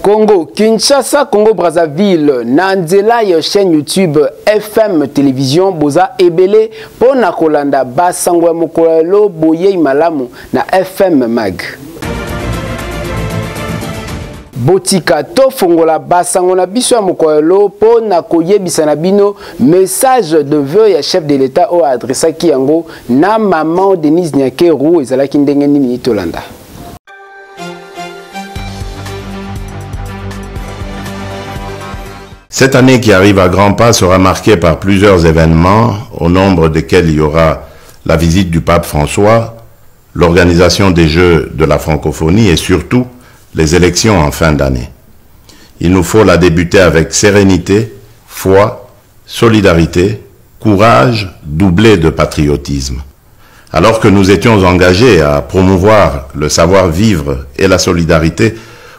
Congo, Kinshasa, Congo Brazzaville, Nanzela ya chaîne YouTube FM Télévision Boza Ebele pona kolanda basangwa mokolo boye malamu na FM Mag. Botika to fongola basango na biso ya mokolo pona koyebisa na bino message de vœux ya chef de l'État o adressaki yango na maman Denise Nyakeru ezalaki ndenge nini tolanda. Cette année qui arrive à grands pas sera marquée par plusieurs événements, au nombre desquels il y aura la visite du pape François, l'organisation des Jeux de la francophonie et surtout les élections en fin d'année. Il nous faut la débuter avec sérénité, foi, solidarité, courage, doublé de patriotisme. Alors que nous étions engagés à promouvoir le savoir-vivre et la solidarité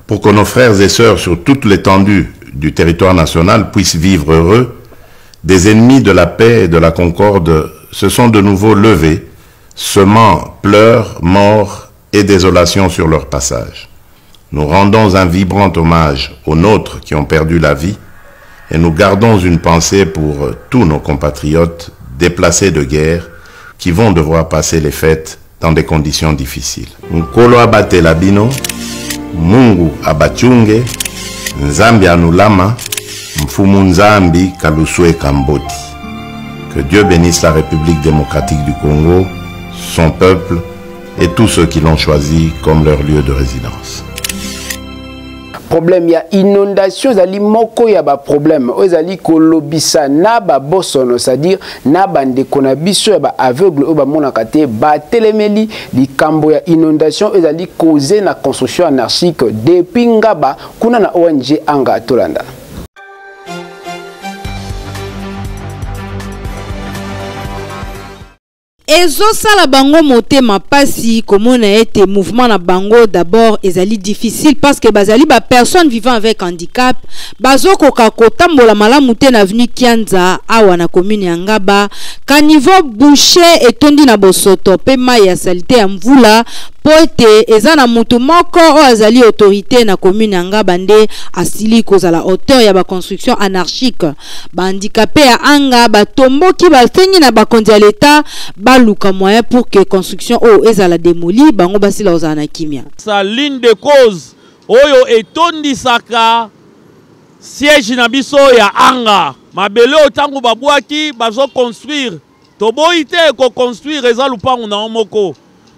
pour que nos frères et sœurs sur toute l'étendue du territoire national puissent vivre heureux, des ennemis de la paix et de la concorde se sont de nouveau levés, semant pleurs, morts et désolation sur leur passage. Nous rendons un vibrant hommage aux nôtres qui ont perdu la vie et nous gardons une pensée pour tous nos compatriotes déplacés de guerre qui vont devoir passer les fêtes dans des conditions difficiles. Nkolo abate labino, Mungu abachunge, Nzambi anulama, Mfumu Nzambi kalusue kamboti. Que Dieu bénisse la République démocratique du Congo, son peuple et tous ceux qui l'ont choisi comme leur lieu de résidence. Problème ya inondation zali moko ya ba problème ozali kolobisa na ba bosono, c'est-à-dire na bande kona biso ya ba aveugle o ba monaka te ba telemeli likambo ya inondation ezali causé na construction anarchique depuis ngaba kuna na ONG anga tolanda. Ezo sala bango motema pasi komona ete mouvement na bango d'abord ezali difficile parce que bazali ba personnes vivant avec handicap bazo koka kotambola malamu te na avenue Kianza awa na commune ya Ngaba ka niveau boucher etondi na bosoto pe mai ya salite ya mvula poete eza na mutu moko o azali autorité na commune ya Ngaba nde asili kozala auteur ya ba construction anarchique ba handicapé ya anga batomboki basengi na bakonzi ya l'État luka moyen pour que construction o ezala démoli bango basila ozana na kimia. Sa ligne de cause oyo etondi saka siège na biso ya anga mabele otango babwaki bazo construire toboite ko construire eza lupango na moko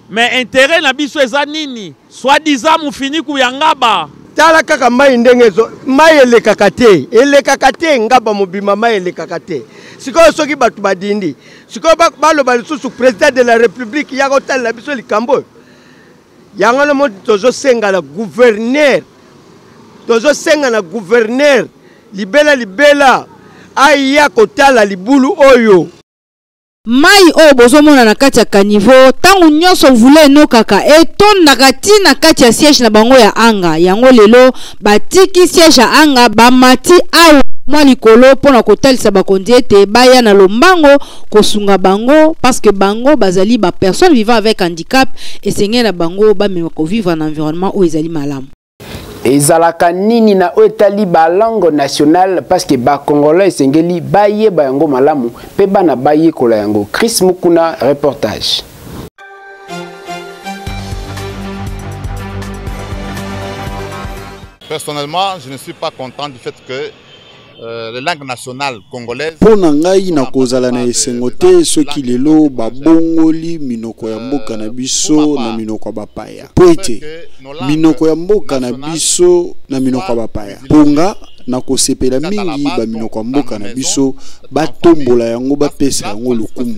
mais intérêt na biso eza nini soi-disant mu fini ku ya Ngaba tala kaka mai ndenge zo mai elekaka te Ngaba mobima mai elekaka te sikoyo soki batu badindi sikoyo baloba lisusu président de la république ya kotala biso likambo yango le modi tozo senga la gouverneur libela aya kotala libulu oyo mai o bozomona na kati ya kanivo tangu nyonso vule no kaka etondaka tina kati ya siège na bango ya anga yango lelo batiki siège ya anga bamati awa mwa likolo pona kotalisa bakonzi ete baya na lombango kosunga bango parce que bango bazali ba personnes vivant avec handicap esengeli na bango bamema kovivre na environnement o ezali malamu. Ezalaka nini na etali ba langue nationale parce que ba congolais esengeli baye ba yango malamu pe bana baye kola yango. Chris Mukuna reportage. Personnellement, je ne suis pas content du fait que la langue nationale congolaise pona ngai na kozala na esengo te soki lelo babongoli minoko ya mboka na biso na minoko ya bapaya po ete minoko ya mboka na biso na minoko ya bapaya ponga na kosepela mingi ba minoko ya mboka na biso batombola yango bapesa yango lokumu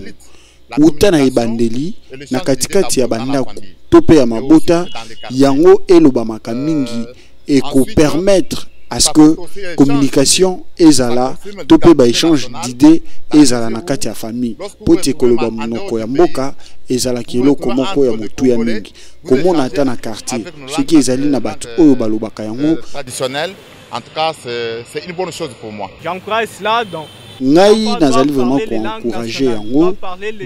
uta na ebandeli na katikati ya bandako to pe ya mabota yango elobamaka mingi et ko permettre à ce que communication ezala topé ba échange d'idées ezala na kati ya famille pote koloba monoko ya mboka ezala kiloko moko ya mutu ya mingi komona ata na quartier ce qui ezali na bato oyo balobaka yango traditionnel. En tout cas, c'est une bonne chose pour moi. J'encourage cela ngai nazali vraiment encourager yango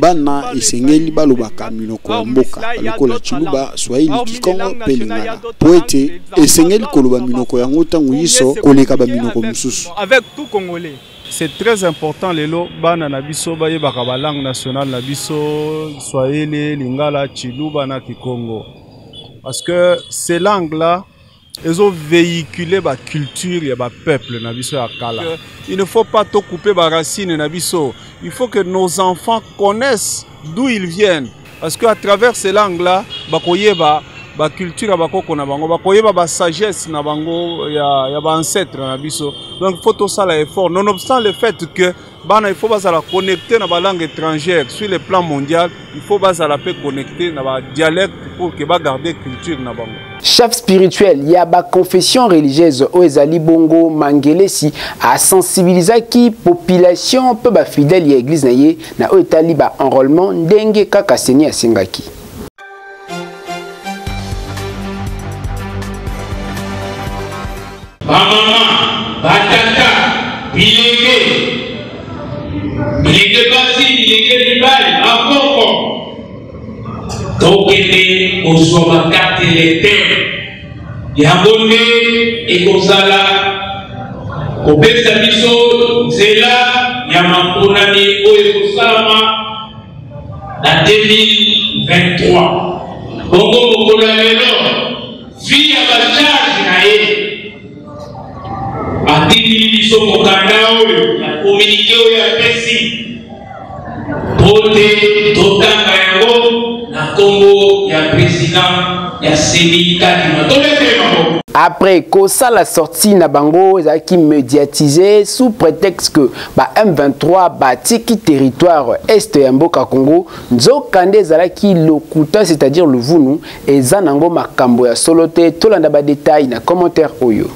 bana esengeli balobaka minoko ya mboka lokola chiluba swahili kikongo pe lingala po ete esengeli koloba minoko yango ntango yiso koleka ba minoko mosusu avec tout congolais. C'est très important lelo bana na biso bayebaka ba langue nationale na biso swahili lingala chiluba na kikongo parce que ces langues là elles ont véhiculé la culture et le peuple na biso ya kala. Il ne faut pas tout couper les racines na biso. Il faut que nos enfants connaissent d'où ils viennent. Parce qu'à travers ces langues-là, bakoyeba ba culture bakoko na bango, bakoyeba ba sagesse na bango ya ba ancêtre na biso. Donc il faut tout ça l'effort. Nonobstant le fait que il faut la connecter dans la langue étrangère sur le plan mondial, il faut la connecter dans le dialecte pour que garder culture na bango. Chef spirituel, il y a ba confession religieuse au ezali bongo mangelesi a sensibiliser qui population peu ba fidèle ya église na ye na o etali ba enrôlement ndenge kaka seni asengaki. Ba mama, ba tata, bilenge basi, bilenge libali, akoko. Donc, il faut que carte électeur. Il y a un bonnet et comme ça là, au Pesa Biso, c'est là, il y a un bonani au Ekosama en 2023. Bongo Mokola Lelo, fille à la charge naïe. A 10 000 Biso Mokanda, il a communiqué au Pessi. Pote, Totanga Yango, na Congo, il y a président, il y a Séni, après que ça la sortie na bango qui médiatisé sous prétexte que ba M23 bâti qui territoire est ya mboka Congo nzokande zala ki lokuta c'est-à-dire le vunu et zanango makambo ya solote tolanda ba détail na commentaire oyo.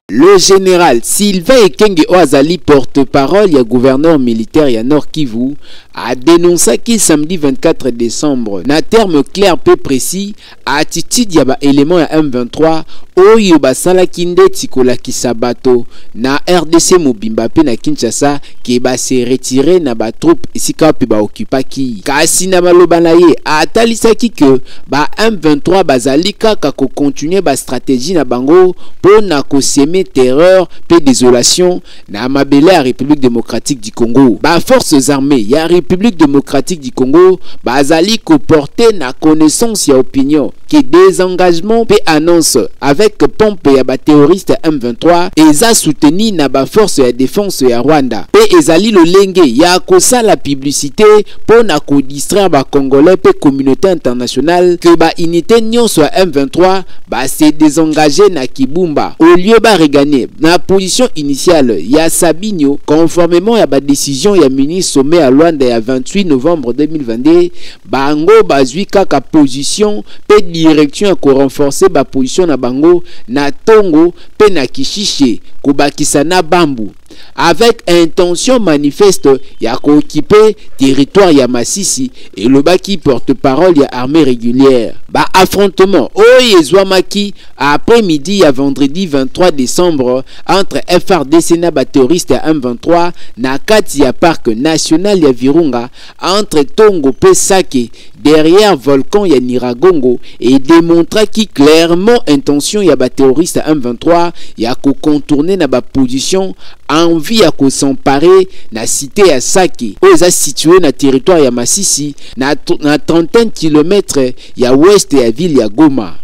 Le général Sylvain Ekenge Oazali, porte-parole et gouverneur militaire ya Nord Kivu, a dénoncé qu'il samedi 24 décembre, na terme clair peu précis, attitude ya ba élément ya M23 oyo basala kinde tikola kisabato na RDC Mobimba pe na Kinshasa ke ba se retirer na ba troupe esika pe ba occupaki. Kasi na maloba na ye atalisaki ke ba M23 bazali kaka ko continuer ba stratégie na bango pour na ko semer terreur pe désolation na mabele ya République démocratique du Congo. Ba forces armées ya République démocratique du Congo bazali ko porter na connaissance ya opinion que désengagement pe annonce avec pompe ya ba terroriste M23 eza soutenu na ba force ya défense ya Rwanda pe ezali lolenge ya kosa la publicité pour na ko distraire ba congolais pe communauté internationale que ba unité nyonso ya M23 ba se désengager na Kibumba au lieu ba regagner na position initiale ya Sabinyo conformément ya ba décision ya ministre sommet à Rwanda ya 28 novembre 2022 bango bazwi kaka position pe direction ko renforcer ba position na bango na Tongo pe na Kishishe kobakisa na Bambu avec intention manifeste ya ko occuper territoire ya Masisi et le baki porte-parole ya armée régulière. Ba affrontement oyezwamaki après-midi ya vendredi 23 décembre entre FRDC na ba terroriste ya M23 na kati ya parc national ya Virunga entre Tongo pe Sake derrière volcan ya Niragongo et démontra qui clairement intention ya ba terroriste M23 ya ko contourner na ba position envie à s'emparer na cité ya Sake oza situé na territoire ya Masisi na 30 km ya ouest ya ville ya Goma.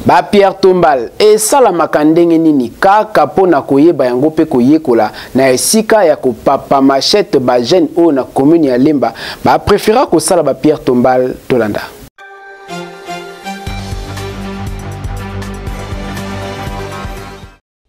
Ba Pierre Tombal et salamaka ndenge nini kaka pona koyeba yango pe koyekola na esika ya ko papa machette ba jeune o na commune ya Lemba ba préféra ko sala ba Pierre Tombal tolanda.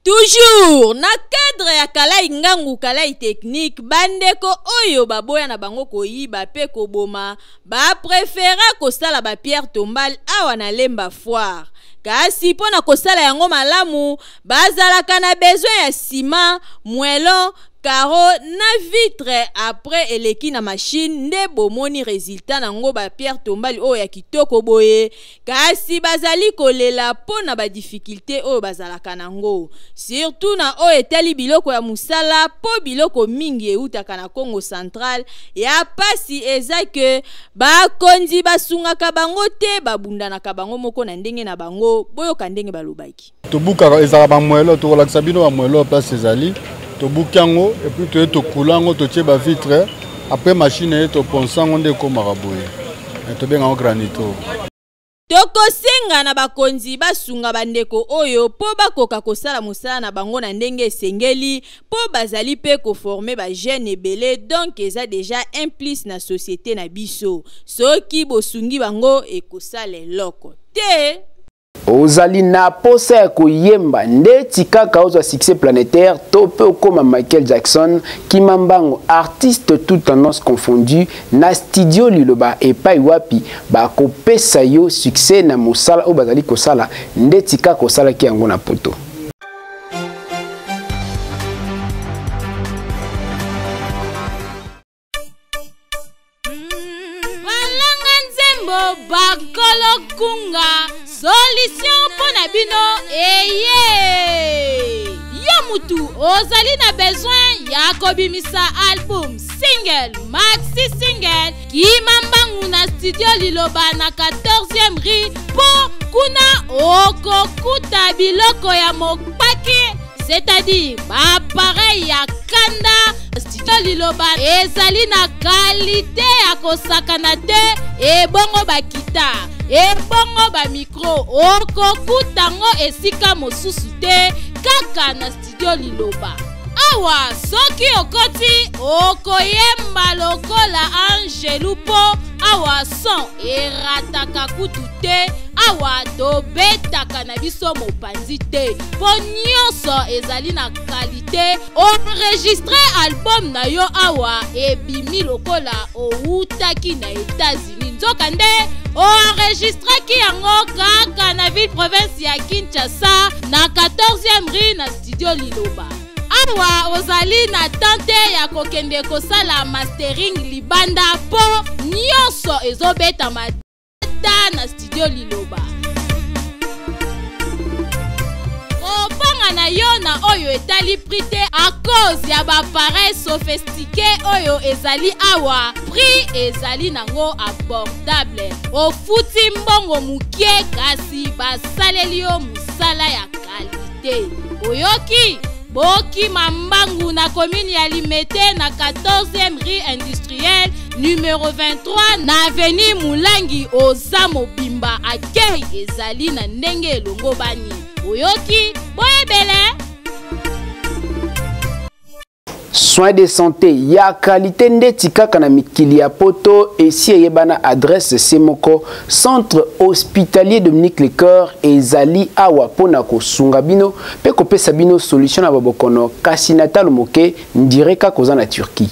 Toujours na cadre ya kalai ngangu kalai technique bandeko oyo baboya na bango koyiba pe koboma ba préféra kosala ba Pierre Tombal awa na Lemba foire kasi pona kosala yango malamu bazalaka na besoin ya ciment, moellon karo na vitre après eleki na machine nde bomoni résultat nango ba Pierre Tombali oyo ya kitoko boye kasi bazali kolela pona ba difficulté oyo bazalaka nango surtout na oyo etali biloko ya musala po biloko mingi eutaka na Congo Central ya pasi eza ke bakonzi basungaka bango te babundanaka bango moko na ndenge na bango boyoka ndenge balobaki tobukaka ezaka bamwelo tokolakisa bino bamwelo place ezali tobukango et puis toye tokulango totie ba vitre après machine ye toponsango nde ekomaka boye tobengango granito tokosenga na bakonzi basunga bandeko oyo po bakoka kosala mosala na bango na ndenge esengeli po bazali pe koforme ba jeune ebele donc eza déjà implice na société na biso soki bosungi bango ekosala eloko te ozali na posa ya koyemba ndeti kaka ozwa succès planétaire to pe okoma Michael Jackson kimambango artiste toute tendance confondu na studio liloba epai wapi bakopesa yo succès na mosala o bazali kosala ndeti kaka kosala ki yango na poto bakolo kunga solution pona bino eye yo mutu ozali na besoin ya kobimisa album single maxi single kimambangu na studio liloba na 14e rue po kuna okokuta biloko ya mopaki c'est-à-dire appareil ya kanda studio liloba ezali na qualité ya kosakana te ebongo bakita ebongo ba micro okokutango esika mosusu te kaka na studio liloba awa soki okoti okoyemba lokola Angelu po awa son erataka kutu te awa tobetaka na biso mopanzi te po nyonso ezali na qualité enregistre album na yo awa ebimi lokola outaki na États-Unis nzoka nde enregistraki yango kaka na ville province ya Kinshasa na 14e rue na studio liloba awa ozali na tante ya kokende kosala mastering libanda po nyonso ezobeta mata na studio liloba obanga na yo na oyo etali prix te a cause ya bapareil sophistiqué oyo ezali awa prix ezali nango abordable ofuti mbongo mukie kasi basaleli yo musala ya qualité oyoki Boki Mambangu na commune ya Limete na 14e rue industrielle numéro 23 na avenue Moulangi oza mobimba akei ezali na ndenge elongo bani oyoki boyebele soins de santé ya qualité ndeti kaka na mikili ya poto esi eyebana adresse semoko centre hospitalier Dominique Lecœur ezali awa pona kosunga bino pe kopesa bino solution na babokono kasi natalo moke ndireka koza na Turquie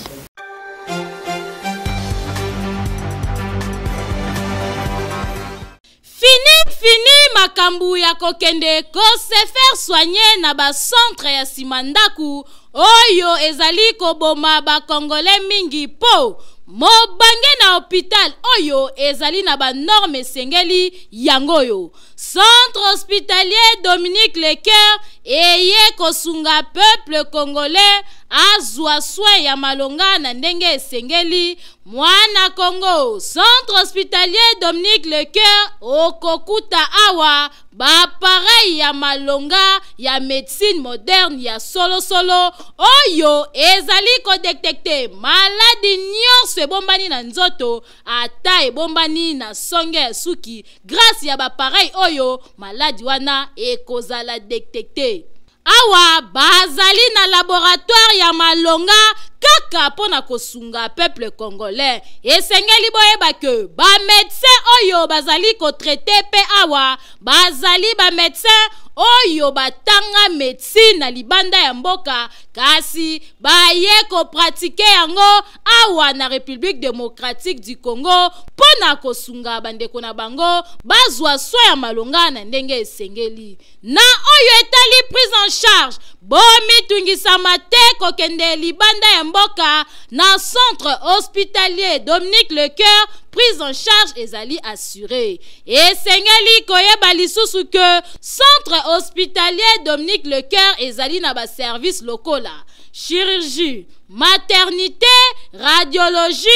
Fini makambu ya kokende ko se faire soigner na ba centre ya simandaku oyo ezali koboma ba congolais mingi po mobange na hôpital oyo ezali na ba norme sengeli yangoyo centre hospitalier Dominique Lecœur eye kosunga peuple congolais azwa soin ya malonga na ndenge esengeli mwana Congo centre hospitalier Dominique Lecœur okokuta awa ba pareil ya malonga ya médecine moderne ya solo oyo ezali ko détecter maladie nyonso ebombani na nzoto ata ebombani na songe ya suki grâce ya ba pareil oyo maladie wana ekozala détecter awa bazali na laboratoire ya malonga kaka pona kosunga peuple congolais esengeli boyeba ke ba médecin oyo bazali ko traiter pe awa bazali ba médecin oyo batanga médecine na libanda ya mboka kasi baye kopratike yango awa na République démocratique du Congo pona kosunga bandeko na bango bazwa so ya malonga na ndenge esengeli. Na oyo etali prise en charge bomi tungisama te kokende libanda ya mboka na centre hospitalier Dominique Lecoeur, prise en charge ezali assurée. Et sengeli koyeba lisusu que centre hospitalier Dominique Lecoeur ezali na ba service locaux la chirurgie, maternité, radiologie,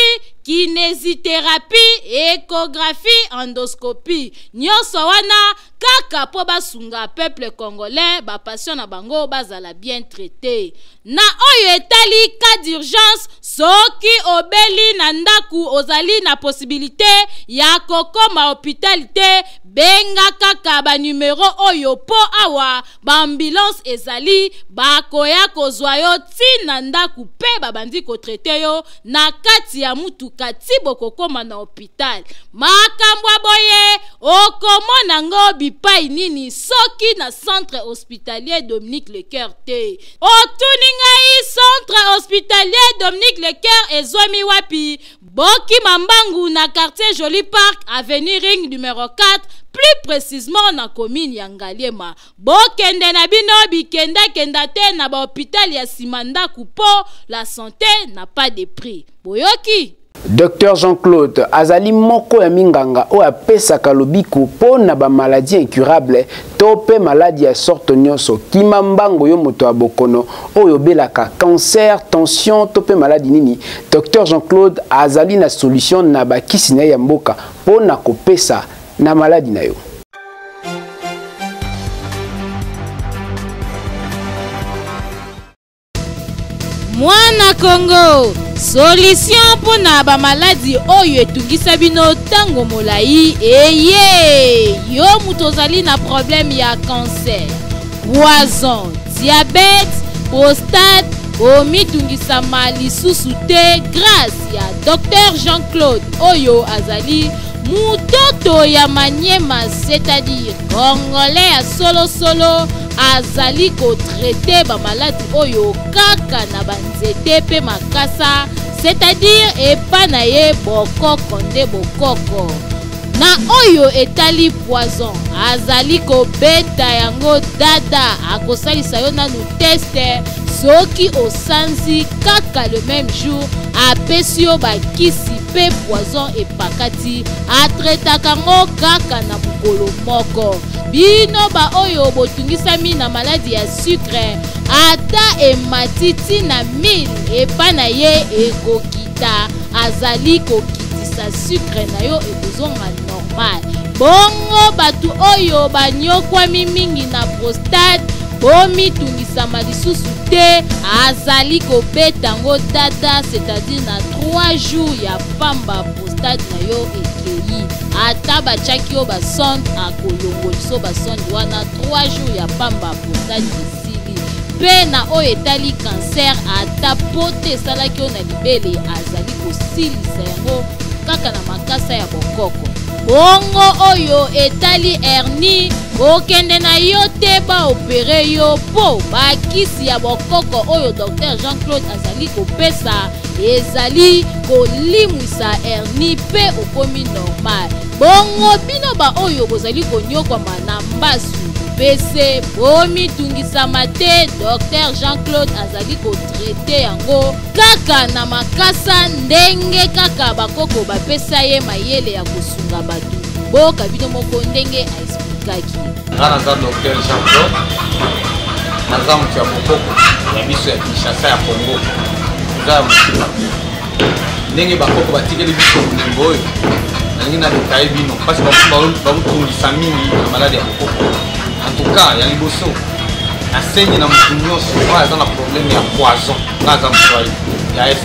kinésithérapie, échographie, endoscopie. Nyonso wana kaka po basunga peuple congolais ba patient na bango bazala bien traité. Na oyo etali cas d'urgence soki obeli na ndaku ozali na possibilité ya kokoma hôpital benga kaka ba numéro oyo po awa ba ambulance ezali bakoya kozwa yo tina ndaku pe babandi ko traité yo na kati ya mutuka ti bokokoma na hôpital. Makambo boye okomona ngo bipai nini soki na centre hospitalier Dominique Lecoeur te. Otuningai centre hospitalier Dominique Lecoeur ezomi wapi? Boki Mambangu na quartier Joli Park, avenue Ring numéro 4, plus précisément na commune ya Ngaliema. Bokende na bino bikenda kenda te na ba hôpital ya Simanda Kupo, la santé n'a pas de prix. Boyoki Docteur Jean-Claude azali moko ya minganga o apesaka lobiko po na ba maladie incurable to pe maladie ya sorte nyonso kimambango yo moto abokono oyo belaka cancer, tension to pe maladie nini. Docteur Jean-Claude azali na solution na ba kisina ya mboka po na kopesa na maladie na yo. Mwana Congo, solution pour na ba maladie oyo etungisa bino tango molai. Eye yo mutozali na problème ya cancer, poison, diabète, prostate, omitungisa malisusu te grâce ya Docteur Jean-Claude oyo azali mutoto ya Maniema, c'est-à-dire congolais à solo azali ko traiter ba maladie oyo kaka na banzete pe makasa, c'est-à-dire epa na ye bokoko nde bokoko. Na oyo etali poison azali ko beta yango dada akosalisa yo nanu teste soki osanzi kaka le même jour apesi yo bakisi pe poison epakati atretaka ngo kaka na mokolo moko. Bino ba oyo botungisami na maladie ya sucre ata ematiti na 1000 epa na ye ekokita azali kokitisa sucre na yo ekozonga normal. Bongo batu oyo banyokwami mingi na prostate bomitungisama lisusu te azali kobeta ngo dada, c'est-à-dire na 3 jours ya pamba prostate na yo ekei ata bachaki yo basonde akolongoliso basonde wana 3 jours ya pamba prostate esili. Pe na oyo etali cancer ata pote esalaki yo na libele azali kosilisa yango kaka na makasa ya bokoko. Bongo oyo etali hernie okende na yo te ba opere yo po bakisi ya bokoko oyo Docteur Jean-Claude azali kopesa ezali kolimwisa hernie pe okomi normal. Bongo bino ba oyo bozali konyokwama na mbasu pese bomitungisama te Docteur Jean-Claude azali kotraite yango kaka na makasa ndenge kaka bakoko bapesa ye mayele ya kosunga batu. Boka bino moko ndenge aexplikaki. Ngana za Docteur Jean-Claude naza mutu ya bokoko ya biso ya Kinshasa ya Congo. Za mutu ndenge bakoko batikeli biso mlembo oyo nalingi na lokaye bino pasi bamutungisa mingi na maladi ya bokoko. En tout cas, il y a les bossons. La scène dans mon union, c'est quoi? Ils ont un problème, il y a poison. Là, dans le il y a est.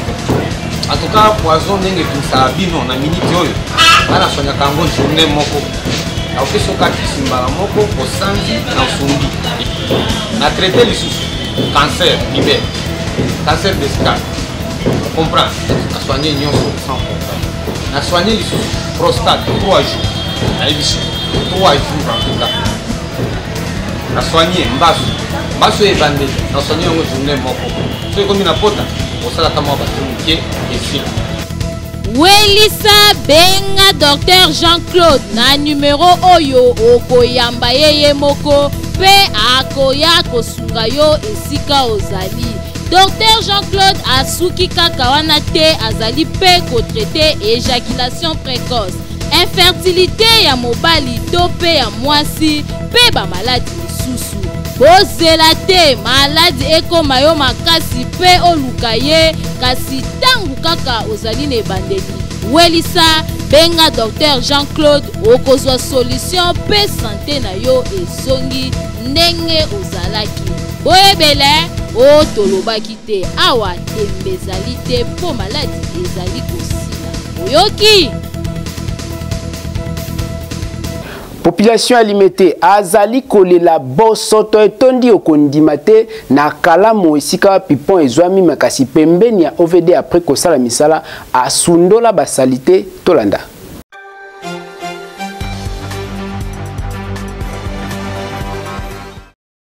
En tout cas, poison, n'est que ça a bien, on a minute. Là, la soigne à Kango, journée moko. La fait son cas qui s'imbarre moko, au sangi, dans son lit. On a traité les sous. Cancer, libère. Cancer des scales. On comprend. On a soigné l'union sans problème. On a soigné les sous. Prostate, 3 jours. On a eu 3 jours en tout cas. On a soigné Mbasu, baso ebandeli na soni yango journée moko soki ekomi na pota osalaka mwa bato moke esila welisa benga Dr Jean-Claude na numero oyo okoyamba ye moko pe akoya kosunga yo esika ozali. Dr Jean-Claude asuki kaka wana te azali pe kotraite éjaculation précoce, infertilité ya mobali to pe ya mwasi pe ba maladi lisusu. Bozela te maladi ekoma yo makasi pe oluka ye kasi tangu kaka ozali na ebandeli. Welisa benga Dr Jean-Claude okozwa solution pe santé na yo ezongi ndenge ozalaki. Boyebele o tolobaki te awa tembe ezali te mpo maladi ezali kosila. Oyoki population alimentée azali kolela bosoto etondi okondima te na kalamu esika pipon ezwami makasi pembeni ya OVD après kosala misala asundola basalite tolanda.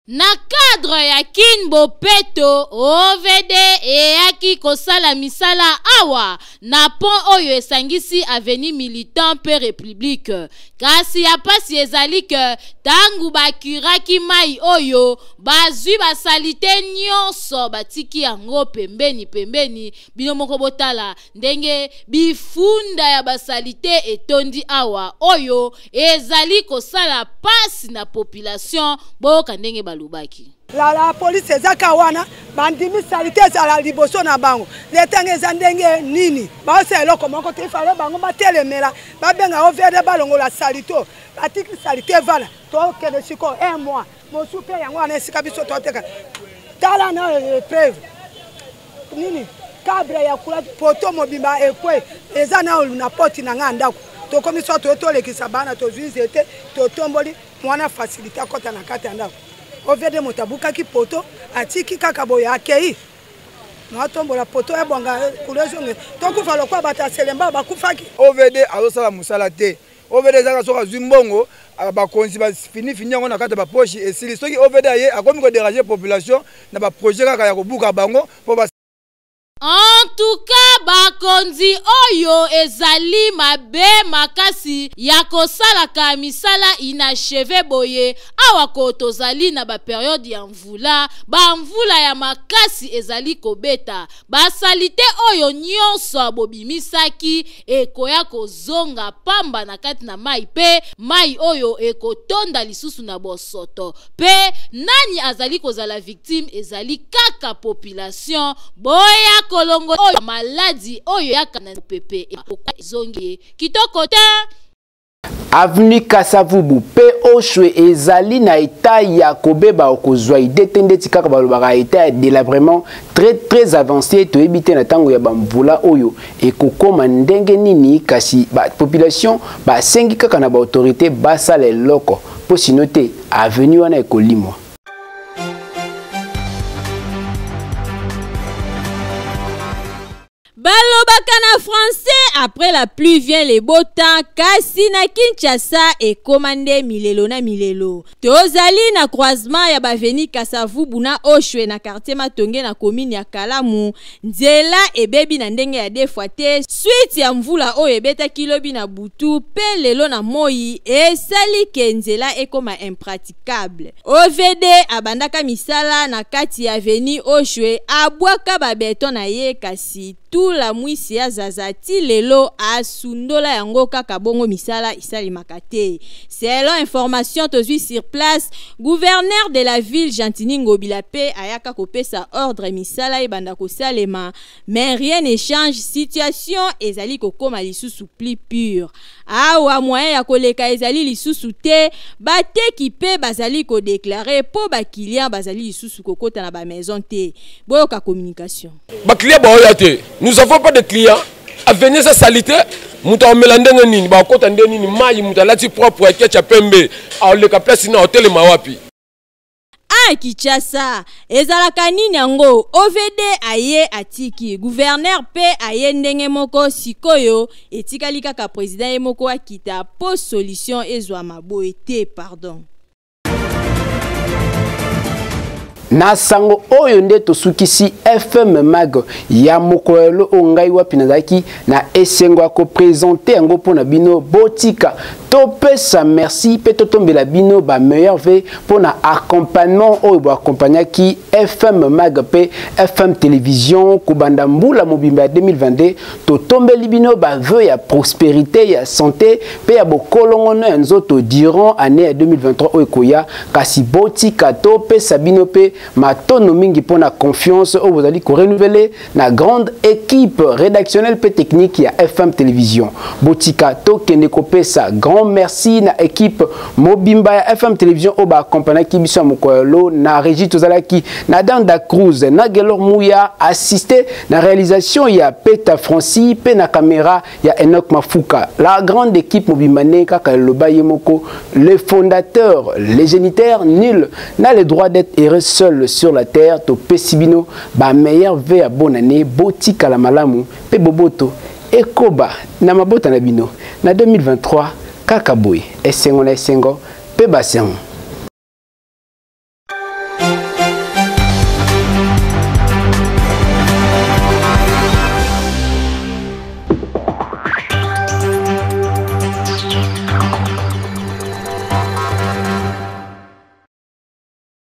Na cadre ya Kinbo Peto, OVD eyaki kosala misala awa na pont oyo esangisi avenue Militant pe République. Kasi ya pasi ezali ke tangu bakiraki mai oyo bazwi basalite nyonso batiki yango pembeni bino moko botala ndenge bifunda ya basalite etondi awa oyo ezali kosala pasi na population boka ndenge balubaki. La police ezaka wana bandimi salite ezala liboso na bango letanga eza ndenge nini baosa eloko moko te ifale bango batelemela babenga OVD balongola salito batiki salite vala tokende siko 1 mois mosu pe yango wana esika biso toteka tala na preuve nini cadre ya kula poto mobimba ekwe eza na na poti na nga ndako tokomiso tolekisa bana tozwize te totomboli mwana facilité akota na kati ya ndako. OVD motabuka ki poto atiki kaka boya akei mwatombola poto ya bonga kulezonge tokufa lokwa bata selemba bakufaki. OVD azosala musala te. OVD zaka soka zimbongo bakonzi ba fini yango na kata ba poche esili soki OVD ye akomi ko déranger population na ba projet kaka ya kobuka bango po ba. En tout cas, bakonzi oyo ezali mabe makasi ya kosalaka misala inacheve boye awa ko tozali na ba periode ya mvula ya makasi ezali kobeta basalite oyo nyonso abobimisaki ekoya kozonga pamba na kati na mai pe mai oyo ekotonda lisusu na bosoto pe nani azali kozala victime ezali kaka population boya kolongo oyo maladi oyo yakana pepe zongi kitoko te. Avenue Kasavubu pe Oshwe ezali na état ya kobeba okozwa idetende tikaka balobaka état ya délabrement très avancé to ebite na tango ya bamvula oyo ekokoma ndenge nini kasi ba population ba sengi kaka na ba autorité basala eloko po sinote avenue wana ekolimwa. Balobaka na français, après la pluie vient les beaux temps. Kasi na Kinshasa et commandé milelo na milelo. Tozali na croisement ya baveni Kasavubu na Oshwe na quartier Matonge na commune ya Kalamu. Nzela e bebi na ndenge ya defwate. Suite ya mvula o ebeta kilobi na butu. Pe lelo na moi e sali ke nzela e koma impraticable. OVD abandaka misala na kati ya aveni Oshwe. Abwaka ba beton na ye kasi. Tout la mwisi ya zazati lelo asundola yango kaka bongo misala isali makate. Selon information tozui sur place, gouverneur de la ville Jantini Ngobila pe ayaka kopesa ordre misala ibanda kosalema, mais rien ne change, situation ezali kokoma lisusu plus pure. Awa moyen ya koleka ezali lisusu te, bateki pe bazali ko déclarer po ba client bazali lisusu kokota na ba maison te. Boyoka communication. Ba client boya te. Nous avons pas de clients. À venir sa salité, muta omelande nini ba kota ndeni ni mayi muta lati propre kecha pembe. A le ka place na hotel mawapi. Kinshasa ezalaka nini yango OVD aye atiki gouverneur pe aye ndenge moko sikoyo etikali kaka président ye moko akita po solution ezwa maboye te pardon. na sango oyo nde tosukisi FM Mag ya mokolo ongai wapi nazaki na esengo ko présenter yango pona bino botika topesa merci pe totombela bino ba meilleur ve pona accompagnement oyo bo accompagnaki FM Mag pe FM Télévision kubanda mbula mobimba 2022 totombeli bino ba vœu ya prospérité ya santé pe ya bokolongono ya nzoto durant année 2023 oyo koya kasi botika topesa bino pe matono mingi pour la confiance où vous allez renouveler la grande équipe rédactionnelle et technique ya FM Télévision. Botika tokende kopesa grand merci na équipe Mobimba ya FM Télévision au ba accompagner ki biso mokolo na régie tozalaki na Danda Cruz na Gelor Mouya assisté na réalisation ya Peta Franci pe na caméra ya Enoch Mafuka. La grande équipe Mobimba ne kaka loba yemoko le fondateur, les génitaires nul n'a le droit d'être heureux seul sur la terre. To pesibino ba meilleur ve à bonne année botika la malamu pe boboto ekoba na mabota na bino na 2023 kakaboy esengo na esengo pe basengo.